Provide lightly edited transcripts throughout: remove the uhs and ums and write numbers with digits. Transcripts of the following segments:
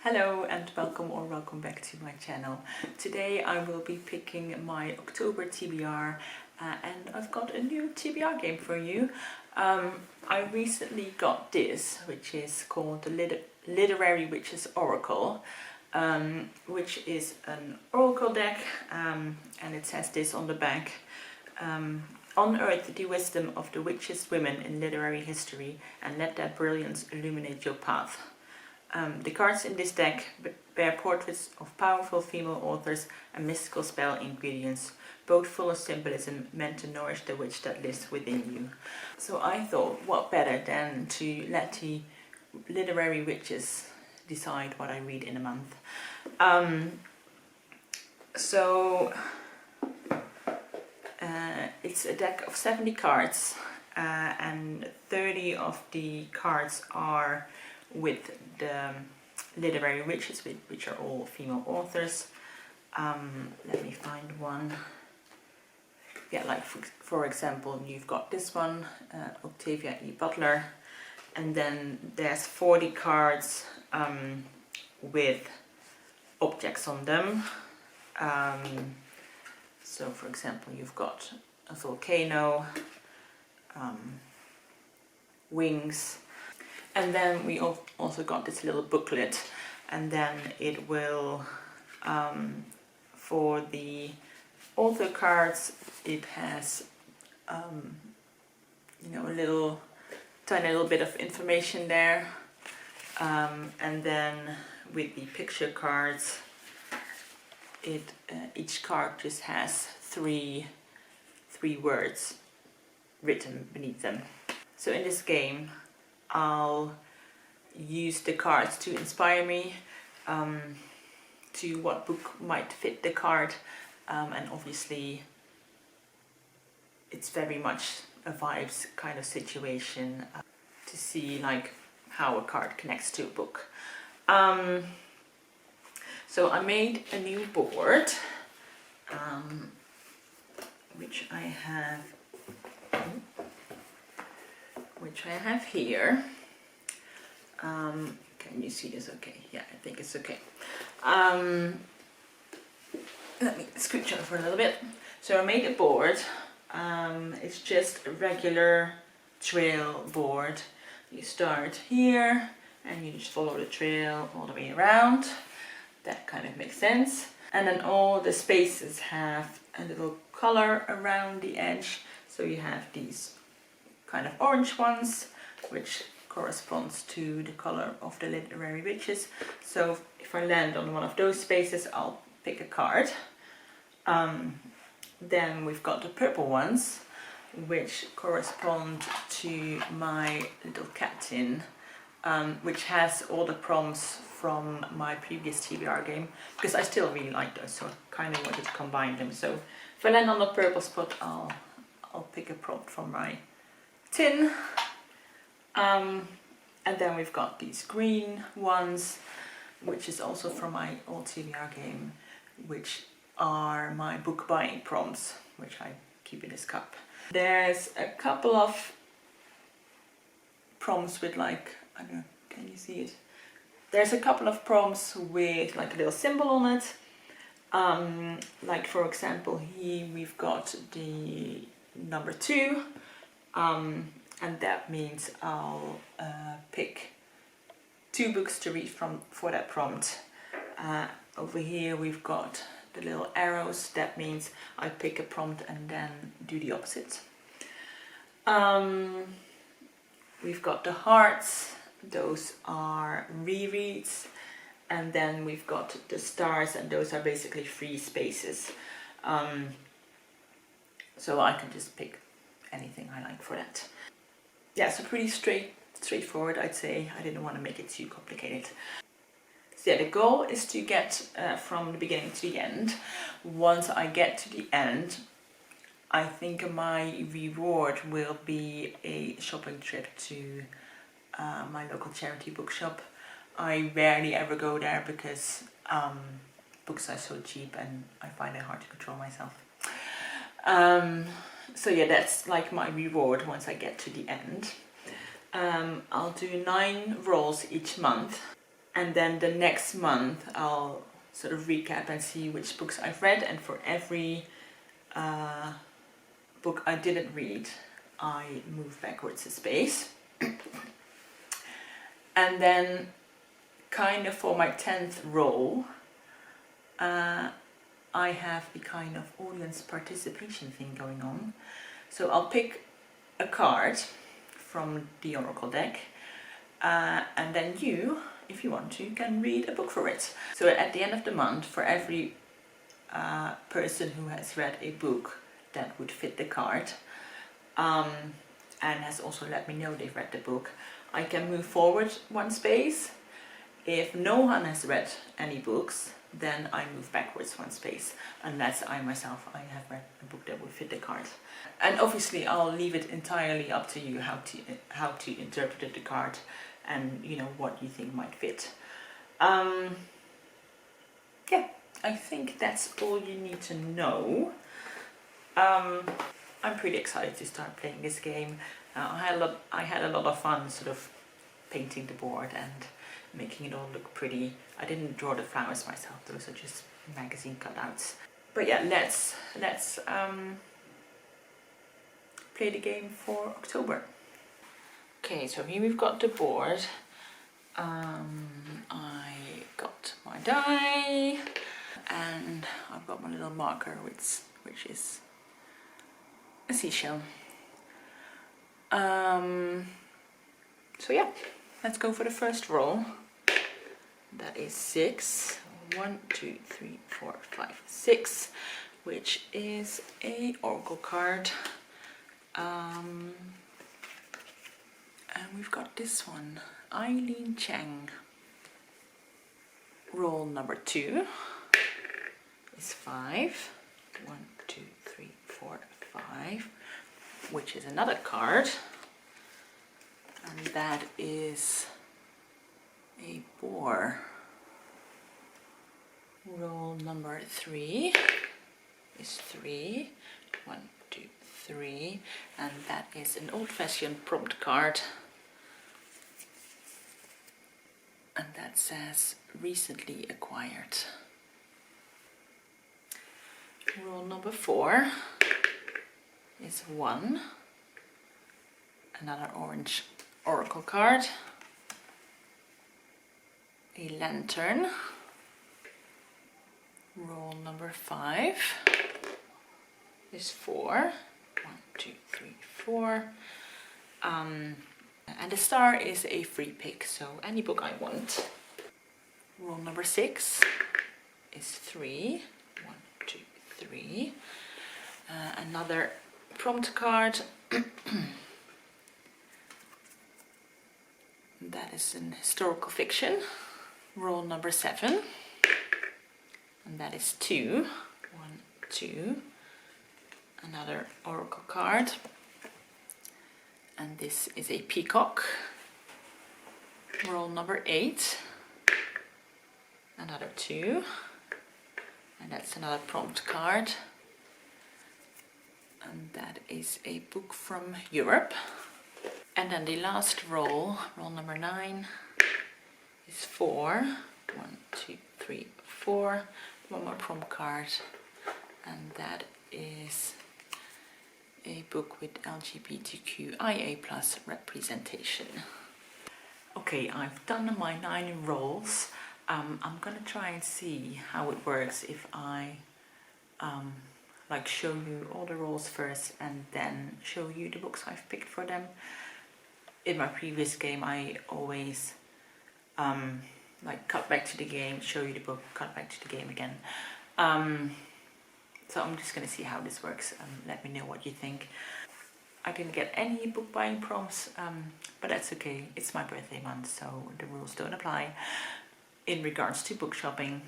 Hello and welcome back to my channel. Today I will be picking my October TBR and I've got a new TBR game for you. I recently got this, which is called the Literary Witches Oracle, which is an oracle deck, and it says this on the back. Unearth the wisdom of the witches women in literary history and let their brilliance illuminate your path. The cards in this deck bear portraits of powerful female authors and mystical spell ingredients, both full of symbolism meant to nourish the witch that lives within you. So I thought, what better than to let the literary witches decide what I read in a month. It's a deck of 70 cards, and 30 of the cards are with the literary witches, which are all female authors. Let me find one. Yeah, like for example, you've got this one, Octavia E. Butler, and then there's 40 cards with objects on them. So for example, you've got a volcano, wings, and then we also got this little booklet, and then it will, for the author cards, it has a tiny little bit of information there, and then with the picture cards, each card just has three words written beneath them. So in this game I'll use the cards to inspire me to what book might fit the card, and obviously it's very much a vibes kind of situation to see like how a card connects to a book. So I made a new board, which I have here. Can you see this okay? Yeah, I think it's okay. Let me scooch over a little bit. So I made a board. It's just a regular trail board. You start here and you just follow the trail all the way around. That kind of makes sense. And then all the spaces have a little color around the edge. So you have these kind of orange ones, which corresponds to the color of the literary witches. So if I land on one of those spaces, I'll pick a card. Then we've got the purple ones, which correspond to my little captain, which has all the prompts from my previous TBR game, because I still really like those, so I kind of wanted to combine them. So if I land on the purple spot, I'll pick a prompt from my tin. And then we've got these green ones, which is also from my old TBR game, which are my book buying prompts, which I keep in this cup. There's a couple of prompts with like, I don't know, can you see it? There's a couple of prompts with like a little symbol on it. Like for example, here we've got the number 2. And that means I'll pick 2 books to read for that prompt. Over here we've got the little arrows. That means I pick a prompt and then do the opposite. We've got the hearts. Those are rereads. And then we've got the stars, and those are basically free spaces. So I can just pick anything I like for that. Yeah, so pretty straightforward, I'd say. I didn't want to make it too complicated. So yeah, the goal is to get from the beginning to the end. Once I get to the end, I think my reward will be a shopping trip to my local charity bookshop. I rarely ever go there because books are so cheap and I find it hard to control myself. So yeah, that's like my reward once I get to the end. I'll do 9 rolls each month. And then the next month I'll sort of recap and see which books I've read, and for every book I didn't read I move backwards a space. And then kind of for my 10th roll I have a kind of audience participation thing going on. So I'll pick a card from the Oracle deck, and then you, if you want to, can read a book for it. So at the end of the month, for every person who has read a book that would fit the card, and has also let me know they've read the book, I can move forward one space. If no one has read any books, then I move backwards one space, unless I myself have read a book that would fit the card. And obviously I'll leave it entirely up to you how to interpret the card, and you know what you think might fit. Yeah, I think that's all you need to know. I'm pretty excited to start playing this game. I had a lot of fun sort of painting the board and making it all look pretty. I didn't draw the flowers myself, those are just magazine cutouts. But yeah, let's play the game for October. Okay, so here we've got the board. I got my die, and I've got my little marker, which is a seashell. So yeah, let's go for the first roll. That is 6. 1, 2, 3, 4, 5, 6, which is a oracle card. And we've got this one, Eileen Chang. Roll number 2 is 5. 1, 2, 3, 4, 5, which is another card. And that is a boar. Roll number 3 is 3. 1, 2, 3, and that is an old-fashioned prompt card. And that says recently acquired. Roll number 4 is 1. Another orange oracle card. A lantern. Roll number 5 is 4. 1, 2, 3, 4. And the star is a free pick, so any book I want. Roll number 6 is 3. 1, 2, 3. Another prompt card. That is an historical fiction. Roll number 7. And that is 2. 1, 2. Another oracle card. And this is a peacock. Roll number 8. Another 2. And that's another prompt card. And that is a book from Europe. And then the last roll, roll number 9, is 4. 1, 2, 3, 4. One more prompt card. And that is a book with LGBTQIA+ representation. Okay, I've done my 9 rolls. I'm gonna try and see how it works if I like show you all the rolls first and then show you the books I've picked for them. In my previous game I always like cut back to the game, show you the book, cut back to the game again. So I'm just gonna see how this works. Let me know what you think. I didn't get any book buying prompts, but that's okay. It's my birthday month, so the rules don't apply in regards to book shopping.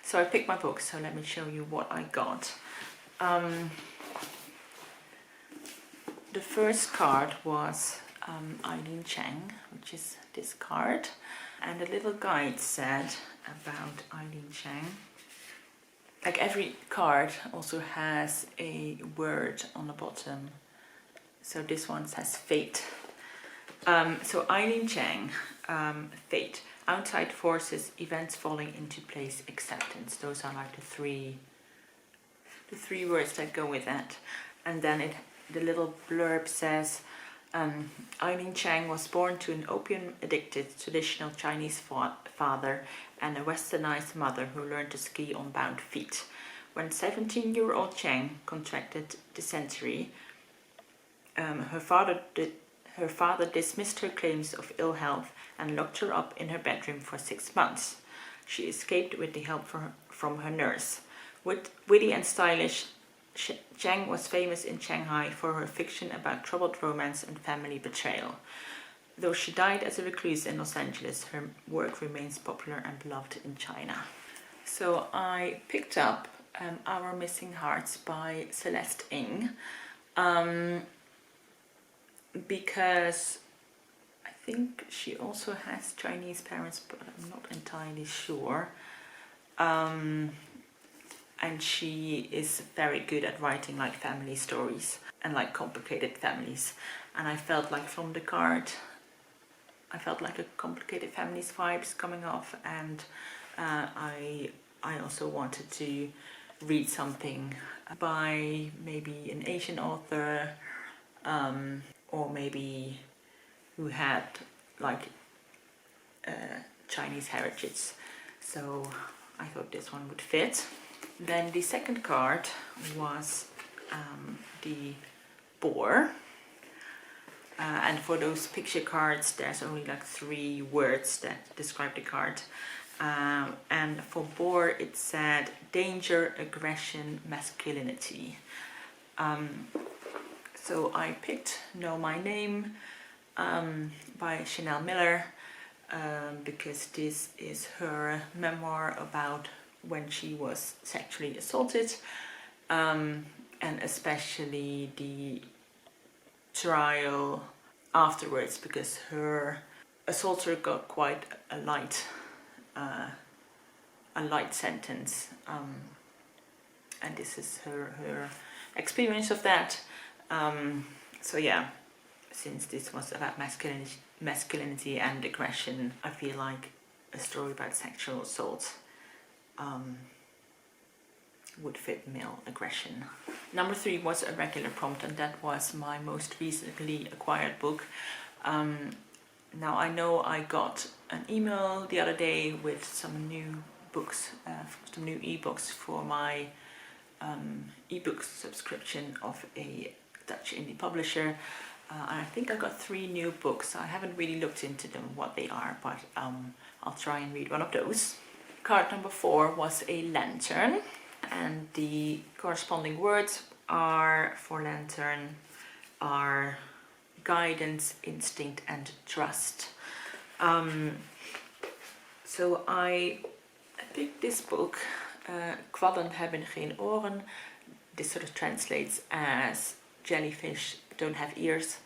So I picked my books, so let me show you what I got. The first card was Eileen Chang, which is this card. And a little guide said about Eileen Chang. Like every card also has a word on the bottom. So this one says fate. So Eileen Chang, fate. outside forces, events falling into place, acceptance. Those are like the three words that go with that. And then the little blurb says, Eileen Chang was born to an opium-addicted traditional Chinese father and a westernized mother who learned to ski on bound feet. When 17-year-old Chang contracted dysentery, her father dismissed her claims of ill health and locked her up in her bedroom for 6 months. She escaped with the help from her nurse. Witty and stylish, Chang was famous in Shanghai for her fiction about troubled romance and family betrayal. Though she died as a recluse in Los Angeles, her work remains popular and beloved in China. So I picked up Our Missing Hearts by Celest Ng, because I think she also has Chinese parents, but I'm not entirely sure. And she is very good at writing like family stories and like complicated families. And I felt like from the card, I felt like a complicated families vibes coming off, and I also wanted to read something by maybe an Asian author, or maybe who had like Chinese heritage. So I thought this one would fit. Then the second card was the boar. And for those picture cards, there's only like 3 words that describe the card. And for boar, it said danger, aggression, masculinity. So I picked Know My Name by Chanel Miller, because this is her memoir about when she was sexually assaulted, and especially the trial afterwards, because her assaulter got quite a light sentence, and this is her experience of that. So yeah, since this was about masculinity and aggression, I feel like a story about sexual assault would fit male aggression. Number 3 was a regular prompt, and that was my most recently acquired book. Now I know I got an email the other day with some new books, some new ebooks for my ebook subscription of a Dutch indie publisher. I think I got 3 new books. I haven't really looked into them, what they are, but I'll try and read one of those. Card number 4 was a lantern, and the corresponding words are for lantern are guidance, instinct and trust. So I picked this book, Kwallen, hebben, geen, oren. This sort of translates as jellyfish don't have ears,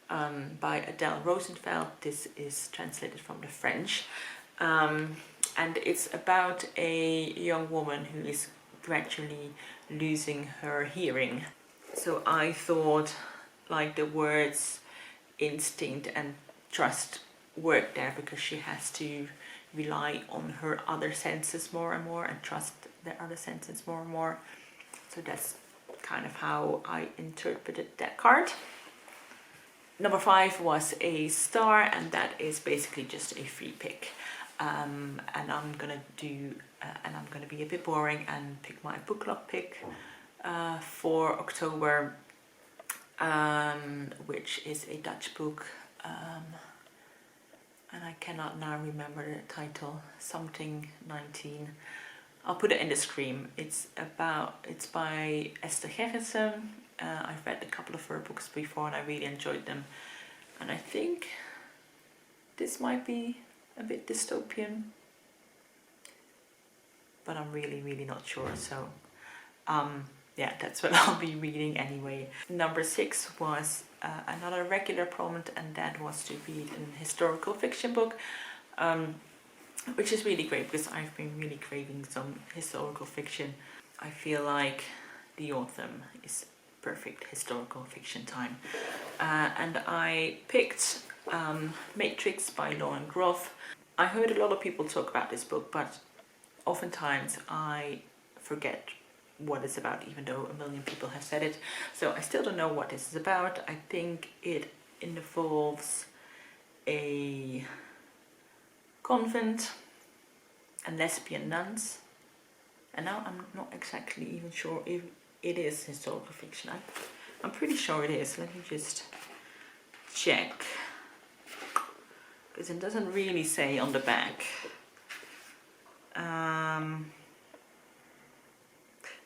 by Adèle Rosenfeld. This is translated from the French. And it's about a young woman who is gradually losing her hearing. So I thought like the words instinct and trust work there, because she has to rely on her other senses more and more and trust the other senses more and more. So that's kind of how I interpreted that card. Number 5 was a star, and that is basically just a free pick. And I'm gonna be a bit boring and pick my book club pick for October, which is a Dutch book, and I cannot now remember the title. Something 19. I'll put it in the screen. It's by Esther Gerritsen. I've read a couple of her books before and I really enjoyed them. And I think this might be a bit dystopian, but I'm really not sure. So yeah, that's what I'll be reading anyway. Number 6 was another regular prompt, and that was to read an historical fiction book, which is really great because I've been really craving some historical fiction. I feel like the autumn is perfect historical fiction time. And I picked Matrix by Groff. I heard a lot of people talk about this book, but oftentimes I forget what it's about, even though a million people have said it. So I still don't know what this is about. I think it involves a convent and lesbian nuns. And now I'm not exactly even sure if it is historical fiction. I'm pretty sure it is. Let me just check. Because it doesn't really say on the back.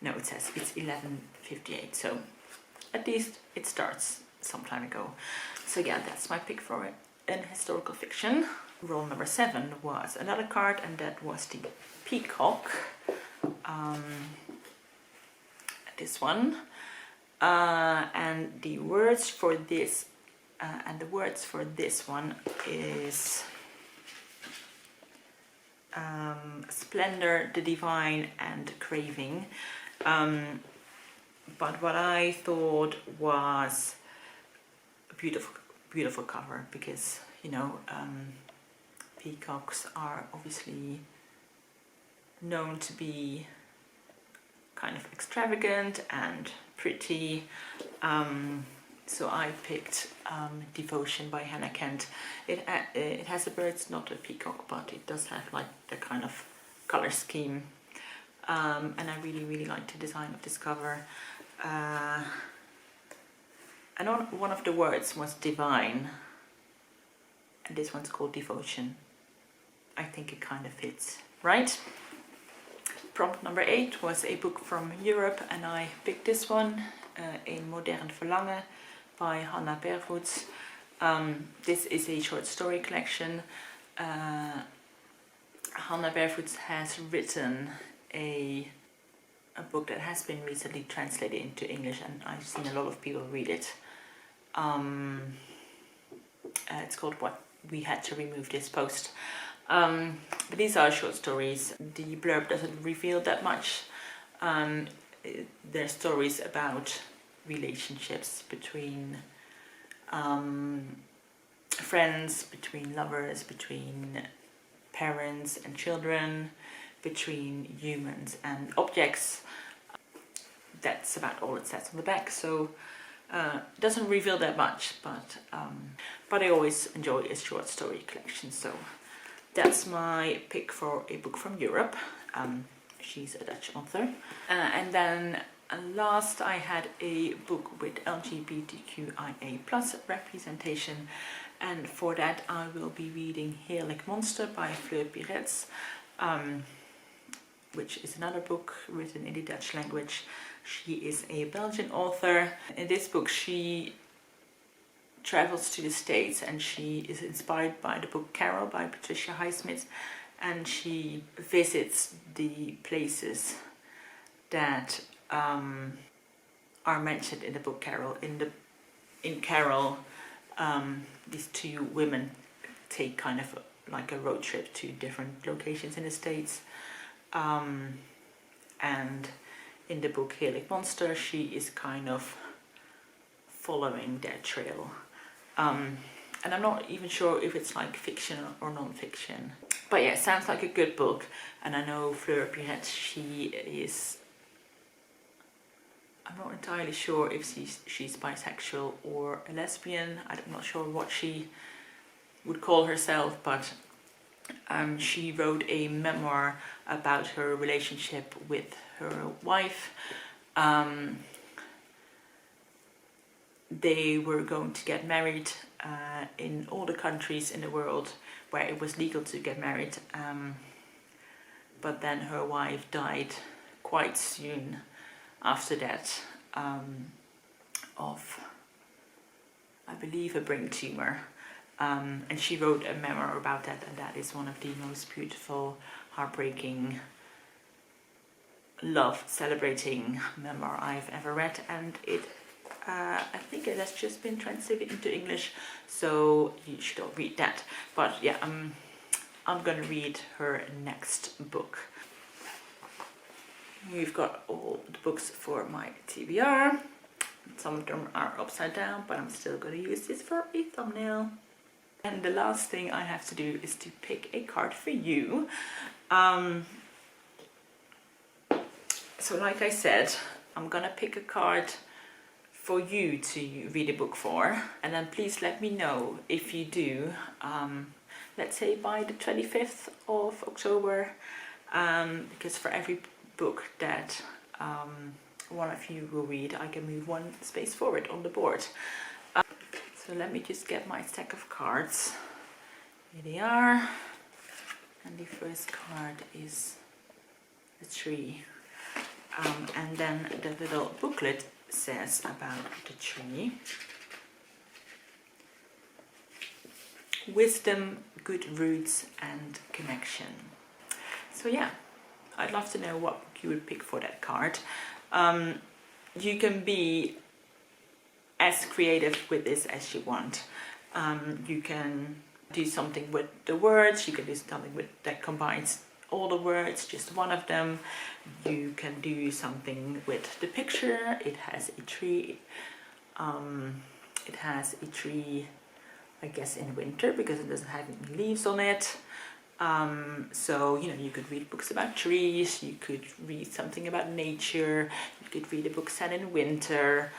No, it says it's 1158, so at least it starts some time ago. So yeah, that's my pick for it in historical fiction. Roll number 7 was another card, and that was the peacock. This one. And the words for this one is splendor, the divine, and craving. But what I thought was a beautiful cover, because you know, peacocks are obviously known to be kind of extravagant and pretty. So I picked Devotion by Hannah Kent. It has a bird, it's not a peacock, but it does have like the kind of color scheme. And I really liked the design of this cover. And one of the words was divine, and this one's called Devotion. I think it kind of fits, right? Prompt number 8 was a book from Europe, and I picked this one, Een modern verlangen by Hanna Bervoets. This is a short story collection. Hanna Bervoets has written a book that has been recently translated into English, and I've seen a lot of people read it. It's called What We Had to Remove This Post. But these are short stories. The blurb doesn't reveal that much. They're stories about relationships between friends, between lovers, between parents and children, between humans and objects. That's about all it says on the back. So it doesn't reveal that much, but I always enjoy a short story collection. So that's my pick for a book from Europe. She's a Dutch author. And then last I had a book with LGBTQIA+ representation, and for that I will be reading Heerlijk by Fleur Pierets, which is another book written in the Dutch language. She is a Belgian author. In this book she travels to the States, and she is inspired by the book Carol by Patricia Highsmith, and she visits the places that are mentioned in the book Carol. In Carol, these two women take kind of like a road trip to different locations in the States, and in the book Heerlijk, she is kind of following their trail. And I'm not even sure if it's like fiction or non-fiction. But yeah, it sounds like a good book. And I know Fleur Pierets, she is... I'm not entirely sure if she's bisexual or a lesbian. I'm not sure what she would call herself, but she wrote a memoir about her relationship with her wife. They were going to get married in all the countries in the world where it was legal to get married, but then her wife died quite soon after that of, I believe, a brain tumor, and she wrote a memoir about that, and that is one of the most beautiful, heartbreaking, love celebrating memoir I've ever read, and it I think it has just been translated into English, so you should all read that. But yeah, I'm gonna read her next book. We've got all the books for my TBR. Some of them are upside down, but I'm still gonna use this for a thumbnail. And the last thing I have to do is to pick a card for you. So like I said, I'm gonna pick a card for you to read a book for, and then please let me know if you do, let's say by the 25th of October, because for every book that one of you will read, I can move one space forward on the board. So let me just get my stack of cards. Here they are. And the first card is the tree. And then the little booklet says about the tree. Wisdom, good roots and connection. So yeah, I'd love to know what you would pick for that card. You can be as creative with this as you want. You can do something with the words, you can do something that combines all the words, just one of them. You can do something with the picture. It has a tree. It has a tree, I guess, in winter because it doesn't have any leaves on it. So, you know, you could read books about trees, you could read something about nature, you could read a book set in winter.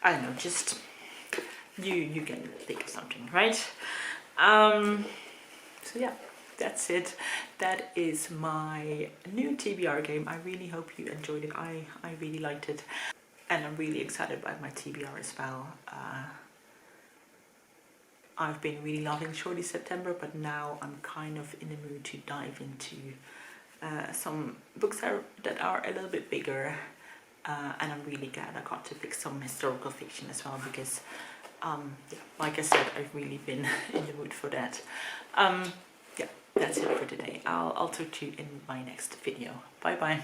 I don't know, just you can think of something, right? So yeah, that's it. That is my new TBR game. I really hope you enjoyed it. I really liked it, and I'm really excited about my TBR as well. I've been really loving Shorty September, but now I'm kind of in the mood to dive into some books that are a little bit bigger, and I'm really glad I got to pick some historical fiction as well, because yeah, like I said, I've really been in the mood for that. Yeah, that's it for today. I'll talk to you in my next video. Bye bye.